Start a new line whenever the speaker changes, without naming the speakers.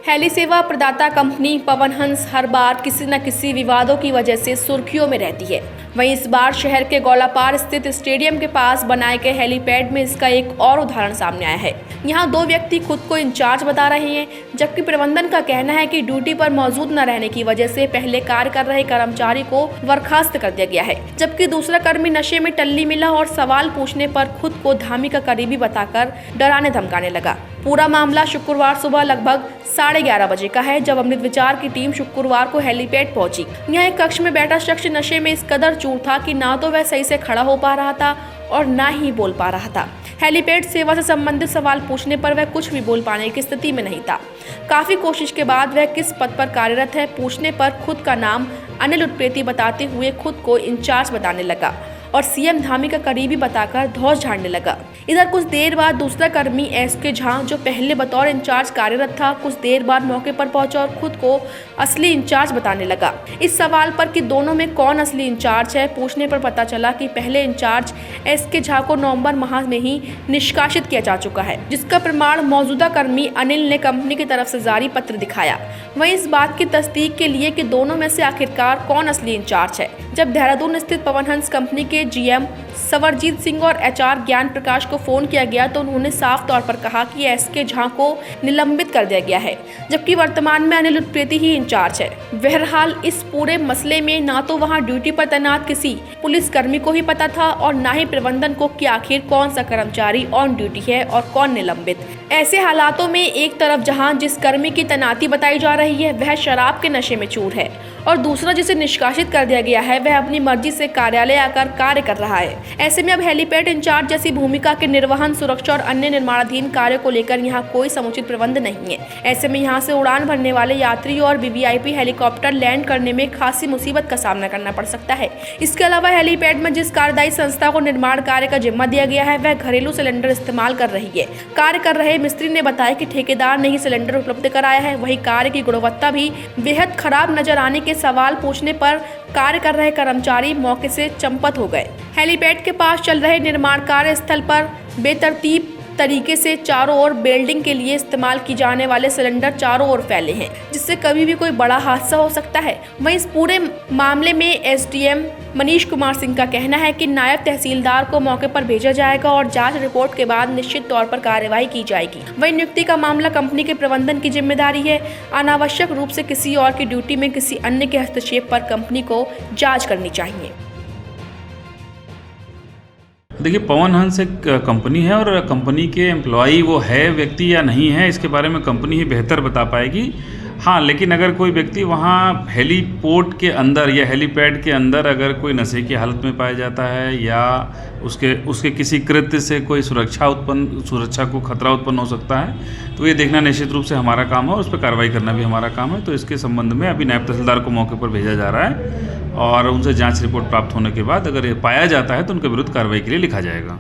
Heli सेवा प्रदाता company Pawan Hans हर बार किसी न किसी विवादों की वजह से सुर्खियों में रहती है। वहीं इस बार शहर के गौलापार स्थित स्टेडियम के पास बनाए गए हेलीपैड में इसका एक और उदाहरण सामने आया है। यहां दो व्यक्ति खुद को इंचार्ज बता रहे हैं, जबकि प्रबंधन का कहना है कि ड्यूटी पर मौजूद न रहने की वजह से पहले कार्य कर रहे कर्मचारी को बर्खास्त कर दिया गया है, जबकि दूसरा कर्मी नशे में टल्ली मिला और सवाल पूछने पर खुद को धामी का करीबी बताकर डराने धमकाने लगा। पूरा मामला शुक्रवार सुबह लगभग 11:30 बजे का है, जब अमृत विचार की टीम शुक्रवार को हेलीपैड पहुंची। यहाँ एक कक्ष में बैठा शख्स नशे में इस कदर चूर था कि ना तो वह सही से खड़ा हो पा रहा था और ना ही बोल पा रहा था। हेलीपैड सेवा से संबंधित सवाल पूछने पर वह कुछ भी बोल पाने की स्थिति में नहीं था। काफी कोशिश के बाद वह किस पद पर कार्यरत है पूछने पर खुद का नाम अनिल उत्प्रेती बताते हुए खुद को इंचार्ज बताने लगा और सीएम धामी का करीबी बताकर धौंस झाड़ने लगा। इधर कुछ देर बाद दूसरा कर्मी एसके झा, जो पहले बतौर इंचार्ज कार्यरत था, कुछ देर बाद मौके पर पहुंचा और खुद को असली इंचार्ज बताने लगा। इस सवाल पर कि दोनों में कौन असली इंचार्ज है पूछने पर पता चला कि पहले इंचार्ज एसके झा को नवंबर माह में ही निष्कासित किया जा चुका है, जिसका प्रमाण मौजूदा कर्मी अनिल ने कंपनी की तरफ से जारी पत्र दिखाया। वहीं इस बात की तस्दीक के लिए कि दोनों में से आखिरकार कौन असली इंचार्ज है, जब देहरादून स्थित पवन हंस कंपनी के जीएम सवरजीत सिंह और एचआर ज्ञान प्रकाश को फोन किया गया तो उन्होंने साफ तौर पर कहा कि एसके झा को निलंबित कर दिया गया है, जबकि वर्तमान में अनिल उत्प्रेती ही इंचार्ज है। बहरहाल इस पूरे मसले में ना तो वहां ड्यूटी पर तैनात किसी पुलिस कर्मी को ही पता था और ना ही प्रबंधन को कि आखिर कौन सा कर्मचारी ऑन ड्यूटी है और कौन निलंबित। ऐसे हालातों में एक तरफ जहां जिस कर्मी की तैनाती बताई जा रही है वह शराब के नशे में चूर है और दूसरा जिसे निष्कासित कर दिया गया है वह अपनी मर्जी से कार्यालय आकर कार्य कर रहा है। ऐसे में अब हेलीपैड इंचार्ज जैसी भूमिका के निर्वहन, सुरक्षा और अन्य निर्माणाधीन कार्य को लेकर यहाँ कोई समुचित प्रबंध नहीं है। ऐसे में यहाँ से उड़ान भरने वाले यात्री और वीवीआईपी हेलीकॉप्टर लैंड करने में खासी मुसीबत का सामना करना पड़ सकता है। इसके अलावा हेलीपैड में जिस कार्यदायी संस्था को निर्माण कार्य का जिम्मा दिया गया है वह घरेलू सिलेंडर इस्तेमाल कर रही है। कार्य कर रहे मिस्त्री ने बताया कि ठेकेदार ने ही सिलेंडर उपलब्ध कराया है। वहीं कार्य की गुणवत्ता भी बेहद खराब नजर आने के सवाल पूछने पर कार्य कर रहे कर्मचारी मौके से चंपत हो गए। हेलीपैड के पास चल रहे निर्माण कार्य स्थल पर बेतरतीब तरीके से चारों ओर वेल्डिंग के लिए इस्तेमाल की जाने वाले सिलेंडर चारों ओर फैले हैं, जिससे कभी भी कोई बड़ा हादसा हो सकता है। वहीं इस पूरे मामले में एसडीएम मनीष कुमार सिंह का कहना है कि नायब तहसीलदार को मौके पर भेजा जाएगा और जांच रिपोर्ट के बाद निश्चित तौर पर कार्यवाही की जाएगी। वहीं नियुक्ति का मामला कंपनी के प्रबंधन की जिम्मेदारी है। अनावश्यक रूप से किसी और की ड्यूटी में किसी अन्य के हस्तक्षेप पर कंपनी को जाँच करनी चाहिए।
देखिए, पवन हंस एक कंपनी है और कंपनी के एम्प्लॉई वो है व्यक्ति या नहीं है इसके बारे में कंपनी ही बेहतर बता पाएगी। हाँ, लेकिन अगर कोई व्यक्ति वहाँ हेलीपोर्ट के अंदर या हेलीपैड के अंदर अगर कोई नशे की हालत में पाया जाता है या उसके किसी कृत्य से कोई सुरक्षा को खतरा उत्पन्न हो सकता है, तो ये देखना निश्चित रूप से हमारा काम है और उस पर कार्रवाई करना भी हमारा काम है। तो इसके संबंध में अभी नायब तहसीलदार को मौके पर भेजा जा रहा है और उनसे जांच रिपोर्ट प्राप्त होने के बाद अगर ये पाया जाता है तो उनके विरुद्ध कार्रवाई के लिए लिखा जाएगा।